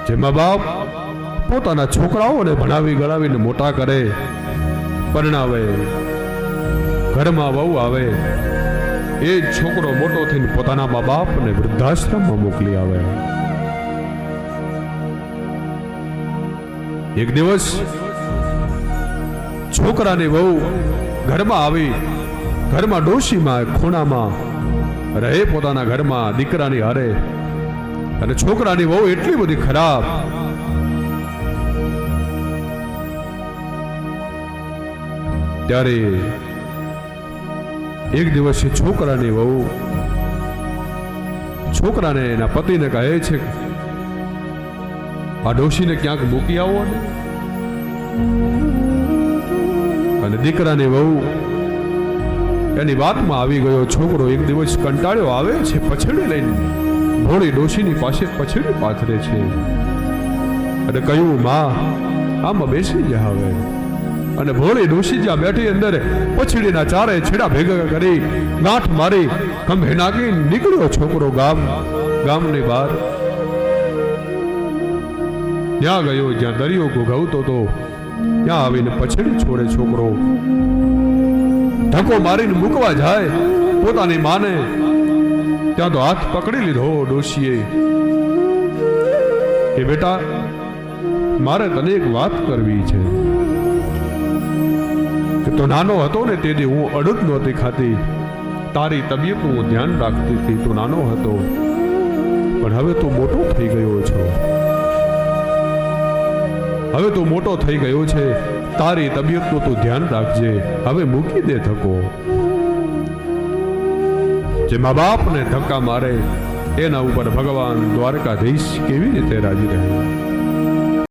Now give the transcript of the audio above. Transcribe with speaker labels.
Speaker 1: જે મા બાપ પોતાના છોકરાઓને ભણાવી ગણાવીને મોટા કરે, પરણાવે, ઘરમાં વહુ આવે, એ જ છોકરો મોટો થઈને પોતાના મા બાપને વૃદ્ધાશ્રમમાં મોકલી આવે. એક દિવસ છોકરાની વહુ ઘરમાં આવી, ઘરમાં ડોશીમાં ખૂણામાં રહે પોતાના ઘરમાં દીકરાની હારે, અને છોકરાની વહુ એટલી બધી ખરાબ. ત્યારે એક દિવસે છોકરાની વહુ છોકરાને એના પતિને કહે છે, આ ડોશીને ક્યાંક મૂકી આવો ને. અને દીકરાની વહુ એની વાતમાં આવી ગયો. છોકરો એક દિવસ કંટાળ્યો આવે છે, પછડી લઈને ભોળી ડોશીની પાસે પછડી પાથરે છે અને કહ્યું, માં આમાં બેસી જા હવે. અને ભોળી ડોશી જ્યાં બેઠી અંદર પછડીના ચારે છેડા ભેગા કરી ગાંઠ મારી ખંભે નાખી નીકળ્યો છોકરો ગામની બહાર. ત્યાં ગયો જ્યાં દરિયો ઘોઘવતો હતો, ત્યાં આવીને પછડી છોડે છોકરો. ધક્કો મારીને મૂકવા જાય પોતાની માને, ત્યાં તો હાથ પકડી લીધો ડોશીએ કે બેટા, મારે તને એક વાત કરવી છે. કે તો નાનો હતો ને તેથી હું અડદ નહોતી ખાતી, તારી તબિયતનું હું ધ્યાન રાખતી હતી. તું નાનો હતો, પણ હવે તું મોટો થઈ ગયો છો. હવે તું મોટો થઈ ગયો છે, તારી તબિયતનું તું ધ્યાન રાખજે. હવે મૂકી દે ધક્કો. જે મા બાપને ધક્કા મારે એના ઉપર ભગવાન દ્વારકાધીશ કેવી રીતે રાજી રહે.